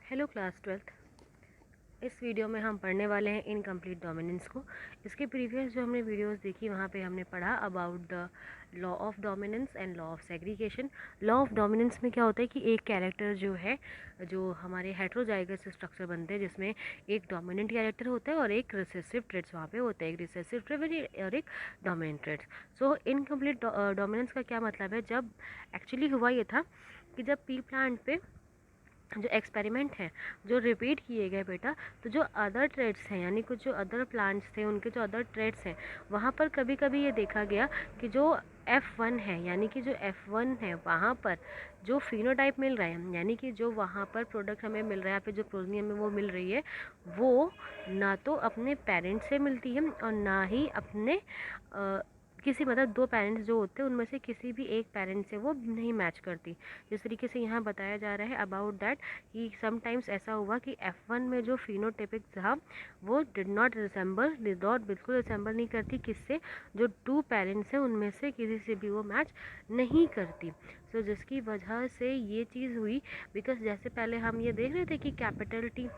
Hello class 12th। इस video में हम पढ़ने वाले हैं इनकम्प्लीट डोमिनेंस को। इसके प्रीवियस जो हमने वीडियोस देखी वहाँ पे हमने पढ़ा about the law of dominance and law of segregation. Law of dominance में क्या होता है कि एक कैरेक्टर जो है, जो हमारे हेट्रोजाइगस स्ट्रक्चर बनते हैं जिसमें एक डोमिनेंट कैरेक्टर होता है और एक रिसेसिव ट्रेट्स वहाँ पे होते हैं, एक रिसेसिव ट्रेट और एक डोमिनेंट ट्रेट्स। सो इनकम्प्लीट डोमिनेंस का क्या मतलब है, जब एक्चुअली हुआ ये था कि जब पी प्लांट पे जो एक्सपेरिमेंट हैं जो रिपीट किए गए बेटा, तो जो अदर ट्रेड्स हैं यानी कुछ जो अदर प्लांट्स थे उनके जो अदर ट्रेड्स हैं वहाँ पर कभी कभी ये देखा गया कि जो F1 है यानी कि जो F1 है वहाँ पर जो फिनोटाइप मिल रहा है यानी कि जो वहाँ पर प्रोडक्ट हमें मिल रहा है, यहाँ पे जो प्रोजनी हमें वो मिल रही है, वो ना तो अपने पेरेंट्स से मिलती है और ना ही अपने किसी मतलब दो पेरेंट्स जो होते हैं उनमें से किसी भी एक पेरेंट से वो नहीं मैच करती। जिस तरीके से यहाँ बताया जा रहा है अबाउट दैट कि समटाइम्स ऐसा हुआ कि F1 में जो फिनोटाइपिक था वो डिड नॉट बिल्कुल रिसेंबल नहीं करती किससे, जो टू पेरेंट्स हैं उनमें से किसी से भी वो मैच नहीं करती। सो जिसकी वजह से ये चीज़ हुई, बिकॉज जैसे पहले हम ये देख रहे थे कि कैपिटल टी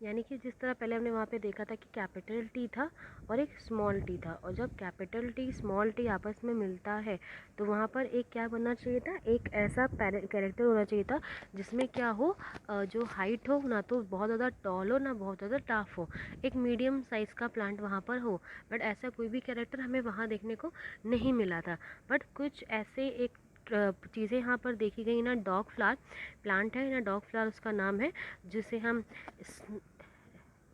यानी कि जिस तरह पहले हमने वहाँ पे देखा था कि कैपिटल टी था और एक स्मॉल टी था, और जब कैपिटल टी स्मॉल टी आपस में मिलता है तो वहाँ पर एक क्या बनना चाहिए था, एक ऐसा कैरेक्टर होना चाहिए था जिसमें क्या हो, जो हाइट हो ना तो बहुत ज़्यादा टॉल हो ना बहुत ज़्यादा टाफ हो, एक मीडियम साइज़ का प्लांट वहाँ पर हो। बट ऐसा कोई भी कैरेक्टर हमें वहाँ देखने को नहीं मिला था। बट कुछ ऐसे एक चीज़ें यहाँ पर देखी गई ना, डॉग फ्लावर प्लांट है ना, डॉग फ्लावर उसका नाम है, जिसे हम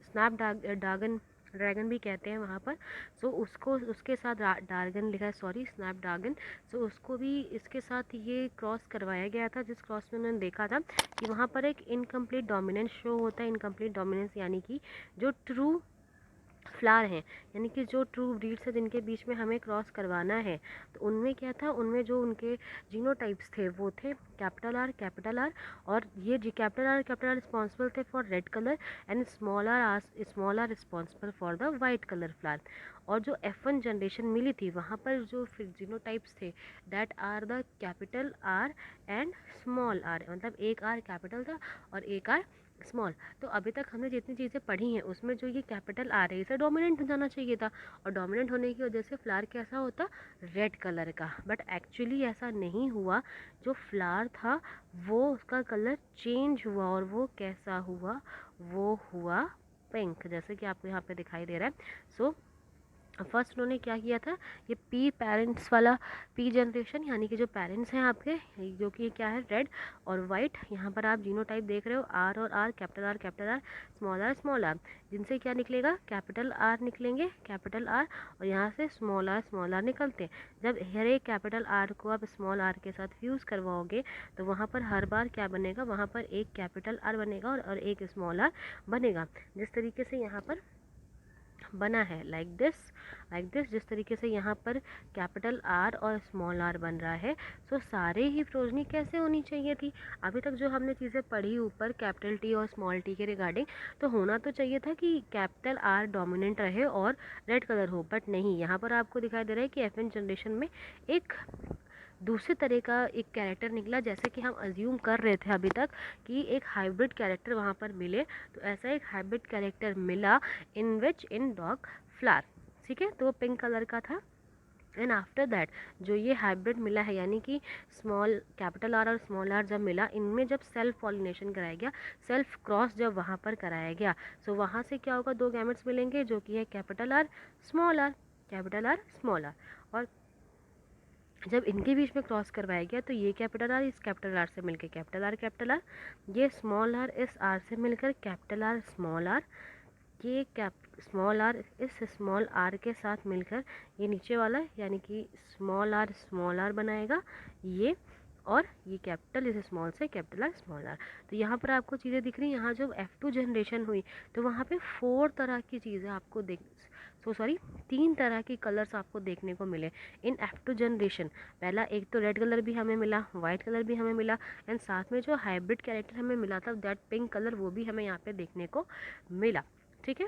स्नैप ड्रैगन ड्रैगन भी कहते हैं वहाँ पर। सो उसको उसके साथ ड्रैगन लिखा है, सॉरी स्नैप ड्रैगन। सो उसको भी इसके साथ ये क्रॉस करवाया गया था, जिस क्रॉस में उन्होंने देखा था कि वहाँ पर एक इनकम्प्लीट डोमिनेंस शो होता है। इनकम्प्लीट डोमिनेंस यानी कि जो ट्रू फ्लावर हैं यानी कि जो ट्रू ब्रीड्स है जिनके बीच में हमें क्रॉस करवाना है, तो उनमें क्या था, उनमें जो उनके जीनोटाइप्स थे वो थे कैपिटल आर, और ये जी कैपिटल आर रिस्पॉन्सिबल थे for red colour and small R responsible for the white colour flower. और जो F1 जनरेशन मिली थी वहाँ पर जो जीनोटाइप्स थे that are the capital R and small R, मतलब एक आर कैपिटल था और एक आर स्मॉल। तो अभी तक हमने जितनी चीज़ें पढ़ी हैं उसमें जो ये कैपिटल आ रही है इसे डोमिनेंट हो जाना चाहिए था, और डोमिनेंट होने की वजह से फ्लावर कैसा होता, रेड कलर का। बट एक्चुअली ऐसा नहीं हुआ, जो फ्लावर था वो उसका कलर चेंज हुआ, और वो कैसा हुआ, वो हुआ पिंक, जैसे कि आपको यहाँ पे दिखाई दे रहा है। सो फर्स्ट उन्होंने क्या किया था, ये पी पेरेंट्स वाला पी जनरेशन यानी कि जो पेरेंट्स हैं आपके, जो कि क्या है रेड और वाइट, यहाँ पर आप जीनोटाइप देख रहे हो आर और R, capital R small R, जिनसे क्या निकलेगा, कैपिटल आर निकलेंगे कैपिटल आर, और यहाँ से स्मॉल आर निकलते हैं। जब हर एक कैपिटल आर को आप स्मॉल आर के साथ फ्यूज़ करवाओगे तो वहाँ पर हर बार क्या बनेगा, वहाँ पर एक कैपिटल आर बनेगा और एक स्मॉल आर बनेगा, जिस तरीके से यहाँ पर बना है लाइक दिस जिस तरीके से यहाँ पर कैपिटल आर और स्मॉल आर बन रहा है। सो सारे ही प्रोजनी कैसे होनी चाहिए थी, अभी तक जो हमने चीज़ें पढ़ी ऊपर कैपिटल टी और स्मॉल टी के रिगार्डिंग, तो होना तो चाहिए था कि कैपिटल आर डोमिनेंट रहे और रेड कलर हो, बट नहीं, यहाँ पर आपको दिखाई दे रहा है कि F1 जनरेशन में एक दूसरे तरह का एक कैरेक्टर निकला, जैसे कि हम अज्यूम कर रहे थे अभी तक कि एक हाइब्रिड कैरेक्टर वहाँ पर मिले, तो ऐसा एक हाइब्रिड कैरेक्टर मिला इन डॉग फ्लावर, ठीक है, तो वो पिंक कलर का था। एंड आफ्टर दैट जो ये हाइब्रिड मिला है यानी कि स्मॉल कैपिटल आर और स्मॉल आर जब मिला, इनमें जब सेल्फ पॉलिनेशन कराया गया, सेल्फ क्रॉस जब वहाँ पर कराया गया, सो वहाँ से क्या होगा, दो गैमेट्स मिलेंगे जो कि है capital R small R, capital R small R. और जब इनके बीच में क्रॉस करवाया गया तो ये कैपिटल आर इस कैपिटल आर से मिलकर कैपिटल आर, ये स्मॉल आर इस आर से मिलकर कैपिटल आर स्मॉल आर, ये स्मॉल आर इस स्मॉल आर के साथ मिलकर ये नीचे वाला यानी कि स्मॉल आर बनाएगा ये, और ये कैपिटल इस स्मॉल से कैपिटल आर स्मॉल आर। तो यहाँ पर आपको चीज़ें दिख रही हैं, यहाँ जब F2 जनरेशन हुई तो वहाँ पे 4 तरह की चीज़ें आपको तीन तरह की कलर्स आपको देखने को मिले इन F2 जनरेशन। पहला एक तो रेड कलर भी हमें मिला, वाइट कलर भी हमें मिला, एंड साथ में जो हाइब्रिड कैरेक्टर हमें मिला था दैट पिंक कलर, वो भी हमें यहाँ पे देखने को मिला, ठीक है।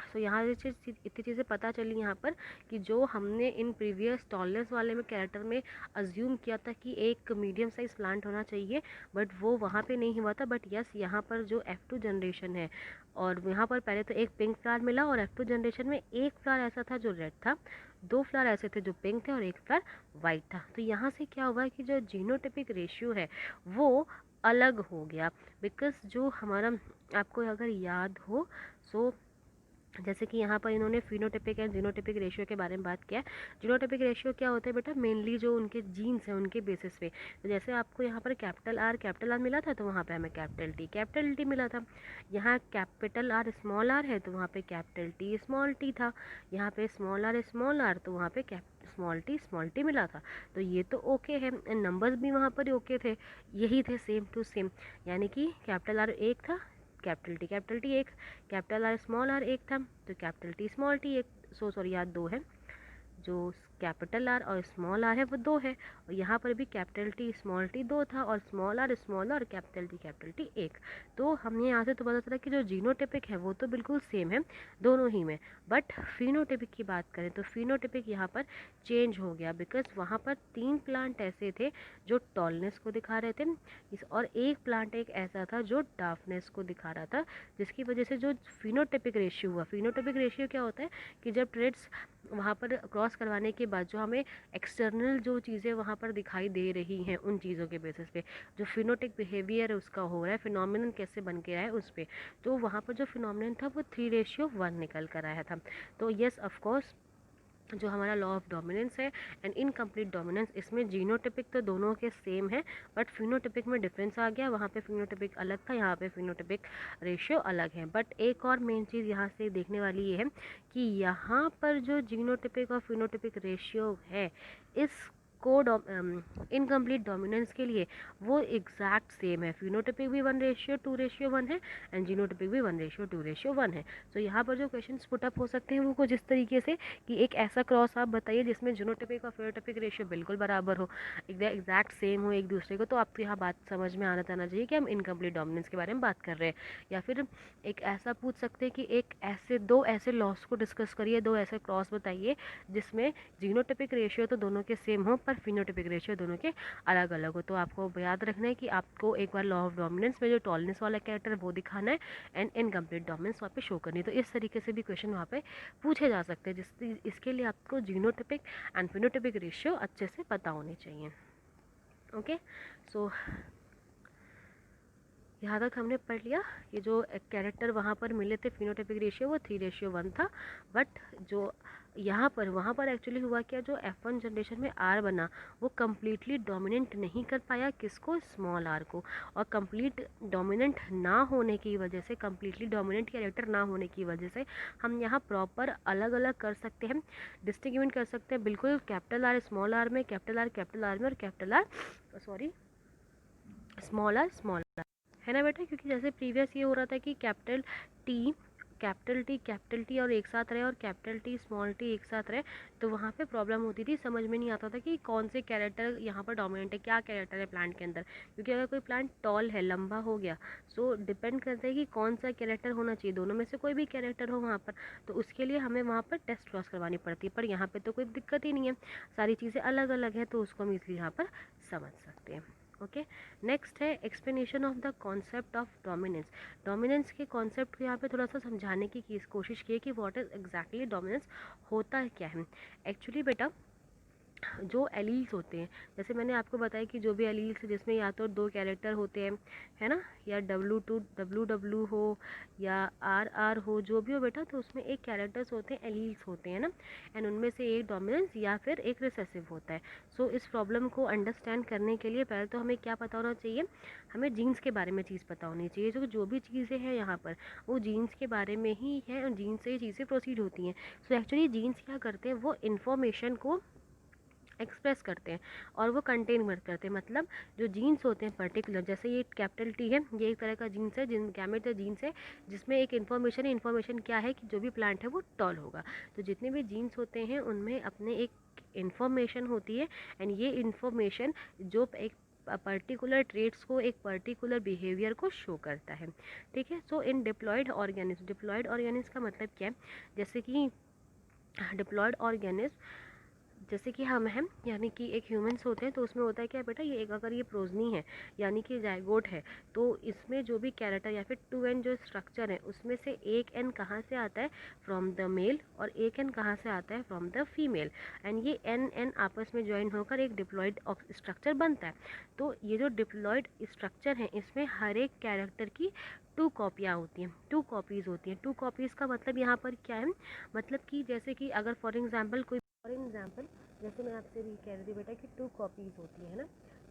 सो यहाँ इतनी चीज़ें पता चली यहाँ पर कि जो हमने इन प्रीवियस टॉलनेस वाले में कैरेक्टर में अज्यूम किया था कि एक मीडियम साइज प्लांट होना चाहिए, बट वो वहाँ पे नहीं हुआ था। बट यस, यहाँ पर जो F2 जनरेशन है, और यहाँ पर पहले तो एक पिंक फ्लावर मिला, और F2 जनरेशन में एक फ्लावर ऐसा था जो रेड था, दो फ्लावर ऐसे थे जो पिंक थे, और एक फ्लावर वाइट था। तो यहाँ से क्या हुआ कि जो जीनोटिपिक रेशियो है वो अलग हो गया, बिकॉज जो हमारा, आपको अगर याद हो, सो जैसे कि यहाँ पर इन्होंने फिनोटिपिक एंड जीनोटिपिक रेशियो के बारे में बात किया है। जीनोटिपिक रेशियो क्या होता है बेटा, मेनली जो उनके जीन्स हैं उनके बेसिस पे। तो जैसे आपको यहाँ पर कैपिटल आर मिला था, तो वहाँ पे हमें कैपिटल टी मिला था। यहाँ कैपिटल आर स्मॉल आर है, तो वहाँ पे कैपिटल टी स्मॉल टी था। यहाँ पे स्मॉल आर, तो वहाँ पे स्मॉल टी मिला था। तो ये तो ओके है, एंड नंबर्स भी वहाँ पर ओके थे, यही थे सेम टू सेम। यानी कि कैपिटल आर एक था, कैपिटल टी एक, कैपिटल आर एक था, तो कैपिटल टी स्मॉल टी एक, सॉरी याद दो है, जो कैपिटल आर और स्मॉल आर है वो दो है, और यहाँ पर भी कैपिटल टी स्मॉल टी दो था, और स्मॉल और कैपिटल टी एक। तो हमने यहाँ से तो पता चला कि जो जीनोटिपिक है वो तो बिल्कुल सेम है दोनों ही में, बट फिनोटिपिक की बात करें तो फिनोटिपिक यहाँ पर चेंज हो गया, बिकॉज वहाँ पर 3 प्लांट ऐसे थे जो टॉलनेस को दिखा रहे थे, और एक प्लांट एक ऐसा था जो डार्कनेस को दिखा रहा था, जिसकी वजह से जो फिनोटिपिक रेशियो हुआ। फिनोटिपिक रेशियो क्या होता है कि जब ट्रेड्स वहाँ पर क्रॉस करवाने के बाद जो हमें एक्सटर्नल जो चीज़ें वहाँ पर दिखाई दे रही हैं, उन चीज़ों के बेसिस पे जो फिनोटिक बिहेवियर है उसका हो रहा है, फिनोमिनन कैसे बन के आया है उस पर, तो वहाँ पर जो फिनोमिनन था वो 3:1 निकल कर आया था। तो येस, ऑफकोर्स जो हमारा लॉ ऑफ डोमिनेंस है एंड इनकम्प्लीट डोमिनेंस, इसमें जीनोटिपिक तो दोनों के सेम है, बट फिनोटिपिक में डिफरेंस आ गया। वहाँ पे फिनोटिपिक अलग था, यहाँ पे फिनोटिपिक रेशियो अलग है। बट एक और मेन चीज़ यहाँ से देखने वाली ये है कि यहाँ पर जो जीनोटिपिक और फिनोटिपिक रेशियो है इस को इनकम्प्लीट डोमिनेंस के लिए वो एग्जैक्ट सेम है। फिनोटिपिक भी 1:2:1 है, एंड जीनोटिपिक भी 1:2:1 है। तो यहाँ पर जो क्वेश्चंस पुटअप हो सकते हैं वो कुछ इस तरीके से कि एक ऐसा क्रॉस आप बताइए जिसमें जीनोटिपिक और फिनोटिपिक रेशियो बिल्कुल बराबर हो, एग्जैक्ट सेम हो एक दूसरे को, तो आपको यहाँ बात समझ में आना चाहिए कि हम इनकम्प्लीट डोमिनेंस के बारे में बात कर रहे हैं। या फिर एक ऐसा पूछ सकते हैं कि एक ऐसे दो ऐसे लॉस को डिस्कस करिए, दो ऐसे क्रॉस बताइए जिसमें जीनोटिपिक रेशियो तो दोनों के सेम हो पर फिनोटिपिक रेशियो दोनों के अलग अलग हो। तो आपको याद रखना है कि आपको एक बार लॉ ऑफ डोमिनेंस में जो टॉलनेस वाला कैरेक्टर है वो दिखाना है, एंड इनकम्प्लीट डोमिनेंस वहाँ पे शो करनी है। तो इस तरीके से भी क्वेश्चन वहाँ पे पूछे जा सकते हैं, इसके लिए आपको जीनोटिपिक एंड फिनोटिपिक रेशियो अच्छे से पता होने चाहिए। ओके, सो यहाँ तक हमने पढ़ लिया कि जो कैरेक्टर वहाँ पर मिले थे फिनोटिपिक रेशियो वो 3:1 था, बट जो यहाँ पर वहाँ पर एक्चुअली हुआ क्या, जो F1 जनरेशन में आर बना वो कम्प्लीटली डोमिनेंट नहीं कर पाया किसको, स्मॉल आर को, और कंप्लीट डोमिनेंट ना होने की वजह से, कम्प्लीटली डोमिनेंट कैरेक्टर ना होने की वजह से हम यहाँ प्रॉपर अलग अलग कर सकते हैं, डिस्टिंग्विश कर सकते हैं बिल्कुल, कैपिटल आर स्मॉल आर में, कैपिटल आर में, और कैपिटल आर स्मॉल आर है ना बेटा। क्योंकि जैसे प्रीवियस ये हो रहा था कि कैपिटल टी और एक साथ रहे, और कैपिटल टी स्मॉल टी एक साथ रहे, तो वहाँ पे प्रॉब्लम होती थी, समझ में नहीं आता था कि कौन से कैरेक्टर यहाँ पर डोमिनेंट है, क्या कैरेक्टर है प्लांट के अंदर। क्योंकि अगर कोई प्लांट टॉल है, लंबा हो गया, सो डिपेंड करता है कि कौन सा कैरेक्टर होना चाहिए, दोनों में से कोई भी कैरेक्टर हो वहाँ पर, तो उसके लिए हमें वहाँ पर टेस्ट क्रॉस करवानी पड़ती है। पर यहाँ पर तो कोई दिक्कत ही नहीं है, सारी चीज़ें अलग अलग है, तो उसको हम इसलिए यहाँ पर समझ सकते हैं। ओके, नेक्स्ट है explanation of the concept of dominance. Dominance के कॉन्सेप्ट को यहाँ पे थोड़ा सा समझाने की कोशिश की है कि व्हाट इज एग्जैक्टली डोमिनेंस होता है क्या है। एक्चुअली बेटा जो एलील्स होते हैं, जैसे मैंने आपको बताया कि जो भी एलील्स जिसमें या तो दो कैरेक्टर होते हैं, है ना, या डब्ल्यू हो या आर हो, जो भी हो बेटा, तो उसमें एक कैरेक्टर्स होते हैं, एलील्स होते हैं ना, एंड उनमें से एक डोमिनेंस या फिर एक रिसेसिव होता है। सो इस प्रॉब्लम को अंडरस्टैंड करने के लिए पहले तो हमें क्या पता होना चाहिए, हमें जीन्स के बारे में चीज़ पता होनी चाहिए। जो भी चीज़ें हैं यहाँ पर वो जीन्स के बारे में ही है, और जीन्स से ही चीज़ें प्रोसीड होती हैं। सो एक्चुअली जीन्स क्या करते हैं, वो इन्फॉर्मेशन को एक्सप्रेस करते हैं और वो कंटेन करते हैं। मतलब जो जीन्स होते हैं पर्टिकुलर, जैसे ये कैपिटल टी है, ये एक तरह का जीन्स है, गैमेट जीन्स है, जिसमें एक इन्फॉर्मेशन है। इन्फॉर्मेशन क्या है कि जो भी प्लांट है वो टॉल होगा। तो जितने भी जीन्स होते हैं उनमें अपने एक इन्फॉर्मेशन होती है, एंड ये इन्फॉर्मेशन जो एक पर्टिकुलर ट्रेट्स को, एक पर्टिकुलर बिहेवियर को शो करता है। ठीक है। सो इन डिप्लॉयड ऑर्गेनिज्म का मतलब क्या है, जैसे कि डिप्लॉयड ऑर्गेनिज्म जैसे कि हम हैं, यानी कि एक ह्यूमंस होते हैं, तो उसमें होता है क्या बेटा, ये एक अगर ये प्रोजनी है यानी कि जाइगोट है, तो इसमें जो भी कैरेक्टर या फिर 2n जो स्ट्रक्चर है उसमें से एक n कहाँ से आता है, फ्रॉम द मेल, और एक n कहाँ से आता है, फ्रॉम द फीमेल। एंड ये n आपस में ज्वाइन होकर एक डिप्लॉयड स्ट्रक्चर बनता है। तो ये जो डिप्लॉयड स्ट्रक्चर है इसमें हर एक कैरेक्टर की 2 कॉपियाँ होती हैं, 2 कॉपीज़ होती हैं। 2 कॉपीज़ का मतलब यहाँ पर क्या है, मतलब कि जैसे कि अगर फॉर एग्जाम्पल जैसे मैं आपसे भी कह रही थी बेटा कि 2 कॉपीज़ होती है ना,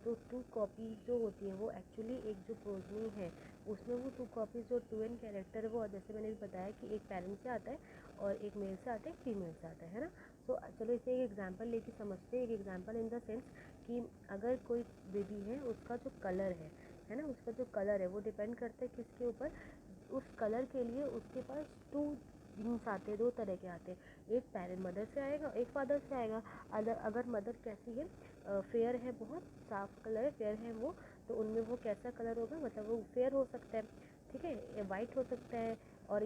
तो 2 कॉपीज़ जो होती हैं वो एक्चुअली एक जो प्रोजनी है उसमें वो 2 कॉपीज़ जो 2n कैरेक्टर है वो, जैसे मैंने भी बताया कि एक पेरेंट से आता है और एक मेल से आता है, एक फीमेल से आता है ना। तो चलो इसे एक एग्जांपल लेके समझते हैं। एक एग्जांपल इन द सेंस कि अगर कोई बेबी है, उसका जो कलर है ना, उसका जो कलर है वो डिपेंड करता है किसके ऊपर, उस कलर के लिए उसके पास 2 जीन्स आते हैं, 2 तरह के आते हैं। एक पेरेंट मदर से आएगा, एक फादर से आएगा। अगर मदर कैसी है, फेयर है, बहुत साफ कलर है, फेयर है वो, तो उनमें वो कैसा कलर होगा, मतलब वो फेयर हो सकता है, ठीक है, वाइट हो सकता है। और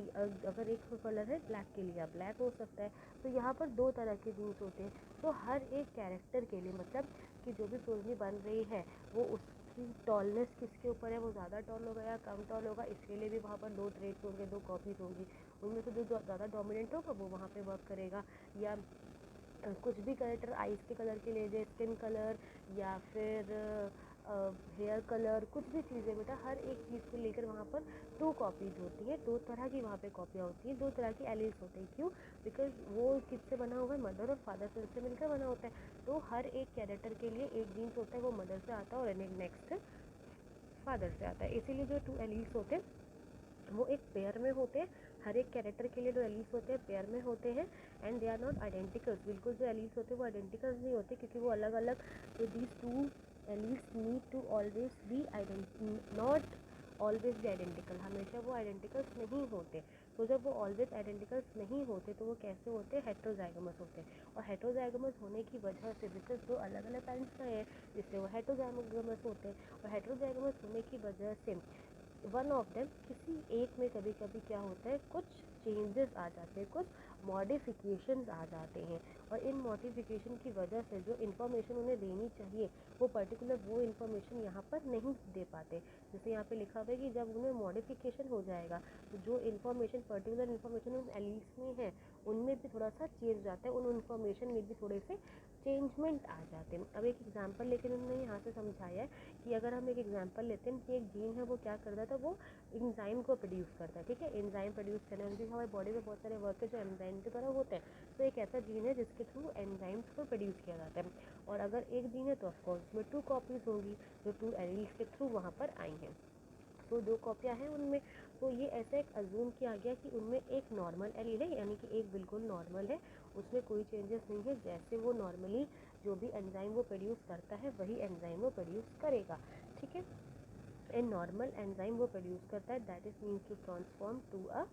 अगर एक कलर है ब्लैक के लिए, ब्लैक हो सकता है। तो यहाँ पर 2 तरह के जीन्स होते हैं। तो हर एक कैरेक्टर के लिए, मतलब कि जो भी प्रोजनी बन रही है वो उसकी टॉलनेस किसके ऊपर है, वो ज़्यादा टॉल होगा या कम टॉल होगा, इसके लिए भी वहाँ पर 2 ट्रेट्स होंगे, 2 कॉपीज़ होंगी। उनमें से जो ज़्यादा डोमिनेंट होगा वो वहाँ पे वर्क करेगा। या कुछ भी कैरेक्टर आइज़ के कलर के लिए, जैसे स्किन कलर या फिर हेयर कलर, कुछ भी चीज़ें बेटा, हर एक चीज़ को लेकर वहाँ पर 2 कॉपीज़ होती है, 2 तरह की वहाँ पे कॉपियाँ होती हैं, 2 तरह के एलील्स होते हैं। क्यों? बिकॉज वो किससे बना हुआ है, मदर और फादर सेल से मिलकर बना होता है। तो हर एक कैरेक्टर के लिए एक जीन्स होता है, वो मदर से आता है, और नेक्स्ट फादर से आता है। इसीलिए जो 2 एलील्स होते हैं वो एक पेयर में होते हैं। हर एक कैरेक्टर के लिए 2 एलील्स होते हैं, पेयर में होते हैं। And they are not identicals. बिल्कुल जो एलील्स होते हैं वो आइडेंटिकल्स नहीं होते, क्योंकि वो अलग अलग, तो these 2 alleles need to always be not always be identical. हमेशा वो आइडेंटिकल्स नहीं होते। तो जब वो ऑलवेज आइडेंटिकल्स नहीं होते तो वो कैसे होते हैं, हेट्रोजाइगोमस होते हैं। और हेट्रोजाइगोमस होने की वजह से, बिकॉज दो अलग अलग पेरेंट्स का है, जिससे वो हेट्रोजाइगोमस होते हैं। और हेट्रोजाइगोमस होने की वजह से वन ऑफ देम, किसी एक में कभी कभी क्या होता है, कुछ चेंजेस आ जाते हैं, कुछ मॉडिफिकेशंस आ जाते हैं। और इन मॉडिफिकेशन की वजह से जो इन्फॉर्मेशन उन्हें देनी चाहिए वो पर्टिकुलर वो इन्फॉर्मेशन यहाँ पर नहीं दे पाते। जैसे यहाँ पे लिखा हुआ है कि जब उन्हें मॉडिफिकेशन हो जाएगा तो जो इन्फॉर्मेशन, पर्टिकुलर इन्फॉर्मेशन उन एलील्स में है उनमें भी थोड़ा सा चेंज जाता है, उन इन्फॉर्मेशन में भी थोड़े से चेंजमेंट आ जाते हैं। अब एक एग्जांपल लेकर उन्होंने यहाँ से समझाया है कि अगर हम एक एग्जांपल लेते हैं कि एक जीन है वो क्या करता था, वो एंजाइम को प्रोड्यूस करता है। ठीक है, एंजाइम प्रोड्यूस करने में भी हमारे बॉडी में बहुत सारे वर्क है जो एंजाइम की तरह होते हैं। तो एक ऐसा जीन है जिसके थ्रू एंजाइम्स को प्रोड्यूस किया जाता है। और अगर एक जीन है तो ऑफकोर्स उसमें 2 कॉपीज होंगी जो 2 एलील्स के थ्रू वहाँ पर आई हैं। तो 2 कॉपियाँ हैं उनमें। तो ये ऐसा एक अज्यूम किया गया कि उनमें एक नॉर्मल एलील है, यानी कि एक बिल्कुल नॉर्मल है, उसमें कोई चेंजेस नहीं है। जैसे वो नॉर्मली जो भी एंजाइम वो प्रोड्यूस करता है वही एंजाइम वो प्रोड्यूस करेगा। ठीक है, ए नॉर्मल एंजाइम वो प्रोड्यूस करता है, that is means to transform to a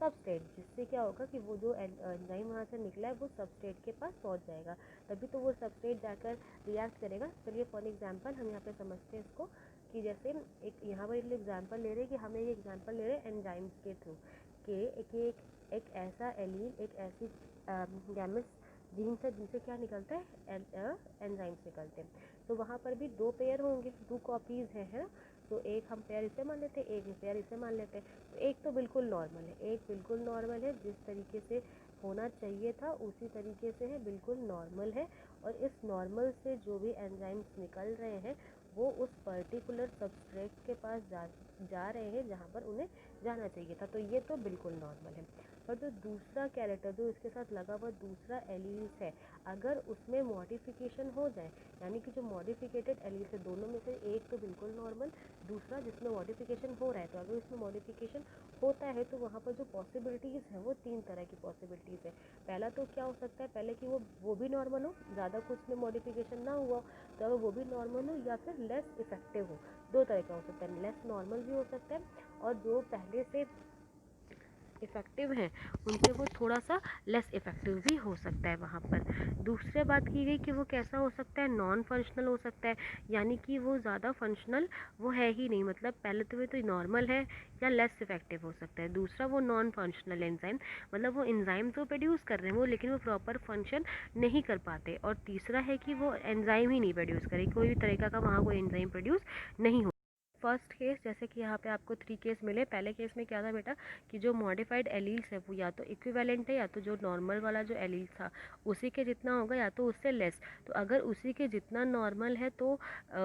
substrate, जिससे क्या होगा कि वो जो एंजाइम वहाँ से निकला है वो सबस्टेट के पास पहुँच जाएगा, तभी तो वो सबस्टेट जाकर रिएक्ट करेगा। चलिए फॉर एग्जांपल हम यहाँ पे समझते हैं इसको, कि जैसे एक यहाँ पर एग्जांपल ले रहे हैं कि हम एक एग्जांपल ले रहे हैं एंजाइम्स के थ्रू कि एक ऐसा एलील, एक ऐसी गैमेट्स जीन से जिनसे क्या निकलता है, एंजाइम्स निकलते हैं। तो वहाँ पर भी 2 पेयर होंगे, 2 कॉपीज़ हैं, है ना। तो एक हम पेयर इसे मान लेते हैं, एक पेयर इसे मान लेते हैं। तो एक तो बिल्कुल नॉर्मल है, एक बिल्कुल नॉर्मल है, जिस तरीके से होना चाहिए था उसी तरीके से है, बिल्कुल नॉर्मल है। और इस नॉर्मल से जो भी एंजाइम्स निकल रहे हैं वो उस पर्टिकुलर सबस्ट्रेट के पास जा रहे हैं जहाँ पर उन्हें जाना चाहिए था। तो ये तो बिल्कुल नॉर्मल है। और जो दूसरा कैरेक्टर जो इसके साथ लगा हुआ दूसरा एलील्स है, अगर उसमें मॉडिफिकेशन हो जाए, यानी कि जो मॉडिफिकेटेड एलील्स है दोनों में से एक तो बिल्कुल नॉर्मल, दूसरा जिसमें मॉडिफिकेशन हो रहा है, तो अगर इसमें मॉडिफिकेशन होता है तो वहाँ पर जो पॉसिबिलिटीज़ हैं वो 3 तरह की पॉसिबिलिटीज़ है। पहला तो क्या हो सकता है, पहले कि वो भी नॉर्मल हो, ज़्यादा कुछ में मॉडिफिकेशन ना हुआ, तो अगर वो भी नॉर्मल हो, या फिर लेस इफेक्टिव हो। 2 तरह का हो सकता है, लेस नॉर्मल भी हो सकता है, और जो पहले से इफ़ेक्टिव हैं उनसे वो थोड़ा सा लेस इफ़ेक्टिव भी हो सकता है वहाँ पर। दूसरी बात की गई कि वो कैसा हो सकता है, नॉन फंक्शनल हो सकता है, यानी कि वो ज़्यादा फंक्शनल वो है ही नहीं, मतलब पहले तो वो तो नॉर्मल है या लेस इफ़ेक्टिव हो सकता है। दूसरा वो नॉन फंक्शनल एंजाइम, मतलब वो एंजाइम तो प्रोड्यूस कर रहे हैं वो, लेकिन वो प्रॉपर फंक्शन नहीं कर पाते। और तीसरा है कि वो एंजाइम ही नहीं प्रोड्यूस करे, कोई भी तरीका का वहाँ कोई एंजाइम प्रोड्यूस नहीं हो। फर्स्ट केस जैसे कि यहाँ पे आपको 3 केस मिले। पहले केस में क्या था बेटा कि जो मॉडिफाइड एलील्स है वो या तो इक्विवेलेंट है या तो जो नॉर्मल वाला जो एलील था उसी के जितना होगा या तो उससे लेस। तो अगर उसी के जितना नॉर्मल है तो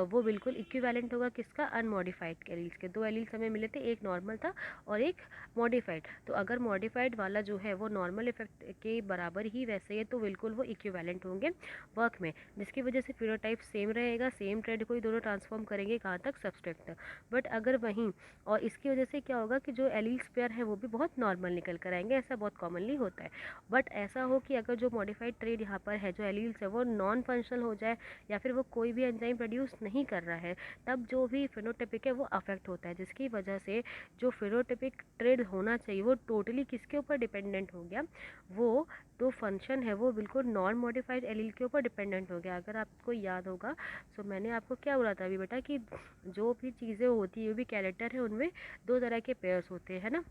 वो बिल्कुल इक्विवेलेंट होगा किसका, अनमॉडिफाइड एलील्स के। 2 एलील्स हमें मिले थे, एक नॉर्मल था और एक मॉडिफाइड। तो अगर मॉडिफाइड वाला जो है वो नॉर्मल इफेक्ट के बराबर ही वैसे है तो बिल्कुल वो इक्विवेलेंट होंगे वर्क में, जिसकी वजह से फिनोटाइप सेम रहेगा, सेम ट्रेड को ही दोनों ट्रांसफॉर्म करेंगे कहाँ तक, सबस्ट्रेट तक। बट अगर वहीं और इसकी वजह से क्या होगा कि जो एलील्स पेयर है वो भी बहुत नॉर्मल निकल कर आएंगे, ऐसा बहुत कॉमनली होता है। बट ऐसा हो कि अगर जो मॉडिफाइड ट्रेड यहाँ पर है जो एलील्स है वो नॉन फंक्शनल हो जाए या फिर वो कोई भी एंजाइम प्रोड्यूस नहीं कर रहा है, तब जो भी फिनोटाइपिक है वो अफेक्ट होता है, जिसकी वजह से जो फिनोटाइपिक ट्रेड होना चाहिए वो टोटली किसके ऊपर डिपेंडेंट हो गया, वो तो फंक्शन है वो बिल्कुल नॉन मॉडिफाइड एलील के ऊपर डिपेंडेंट हो गया। अगर आपको याद होगा सो मैंने आपको क्या बोला था अभी बेटा कि जो भी चीज़ें होती है जो भी कैरेक्टर है उनमें 2 तरह के पेयर्स होते हैं ना।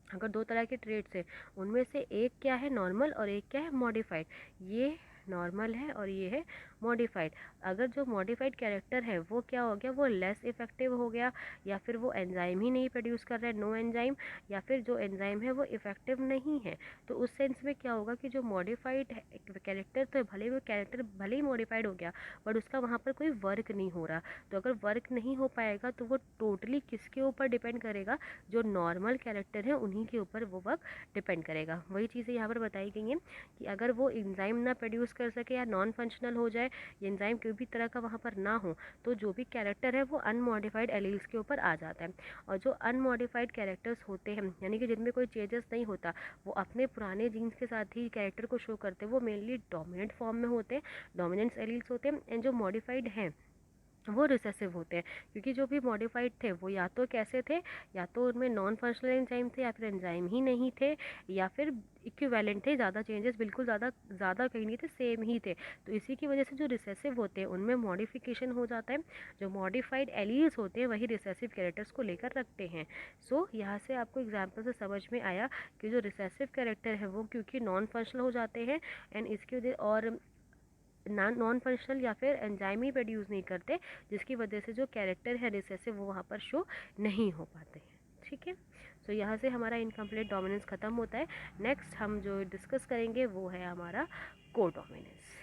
अगर 2 तरह के ट्रेड्स हैं उनमें से एक क्या है नॉर्मल और एक क्या है मॉडिफाइड, ये नॉर्मल है और ये है मॉडिफाइड। अगर जो मॉडिफाइड कैरेक्टर है वो क्या हो गया, वो लेस इफेक्टिव हो गया या फिर वो एंजाइम ही नहीं प्रोड्यूस कर रहा है, नो एंजाइम, या फिर जो एंजाइम है वो इफेक्टिव नहीं है, तो उस सेंस में क्या होगा कि जो मॉडिफाइड कैरेक्टर तो भले वो कैरेक्टर भले ही मॉडिफाइड हो गया बट उसका वहाँ पर कोई वर्क नहीं हो रहा। तो अगर वर्क नहीं हो पाएगा तो वो टोटली किसके ऊपर डिपेंड करेगा, जो नॉर्मल कैरेक्टर है उन्हीं के ऊपर वो वर्क डिपेंड करेगा। वही चीज़ें यहाँ पर बताई गई हैं कि अगर वो एंजाइम ना प्रोड्यूस कर सके या नॉन फंक्शनल हो जाए, एंजाइम कोई भी तरह का वहाँ पर ना हो, तो जो भी कैरेक्टर है वो अनमॉडिफाइड एलील्स के ऊपर आ जाता है। और जो अनमॉडिफाइड कैरेक्टर्स होते हैं यानी कि जिनमें कोई चेंजेस नहीं होता, वो अपने पुराने जीन्स के साथ ही कैरेक्टर को शो करते हैं, वो मेनली डोमिनेंट फॉर्म में होते हैं, डोमिनेंस एलील्स होते हैं। एंड जो मॉडिफाइड हैं वो रिसेसिव होते हैं, क्योंकि जो भी मॉडिफाइड थे वो या तो कैसे थे, या तो उनमें नॉन फंक्शनल एंजाइम थे या फिर एंजाइम ही नहीं थे या फिर इक्विवेलेंट थे, ज़्यादा चेंजेस बिल्कुल ज़्यादा ज़्यादा कहीं नहीं थे, सेम ही थे। तो इसी की वजह से जो रिसेसिव होते हैं उनमें मॉडिफिकेशन हो जाता है, जो मॉडिफाइड एलील्स होते हैं वही रिसेसिव कैरेक्टर्स को लेकर रखते हैं। सो यहाँ से आपको एग्जाम्पल से समझ में आया कि जो रिसेसिव कैरेक्टर है वो क्योंकि नॉन फंक्शनल हो जाते हैं एंड इसकी वजह और नॉन फंक्शनल या फिर एंजाइम ही प्रोड्यूस नहीं करते, जिसकी वजह से जो कैरेक्टर है रिसेसिव वो वहाँ पर शो नहीं हो पाते हैं। ठीक है, सो यहाँ से हमारा इनकम्प्लीट डोमिनेंस ख़त्म होता है। नेक्स्ट हम जो डिस्कस करेंगे वो है हमारा को डोमिनेंस।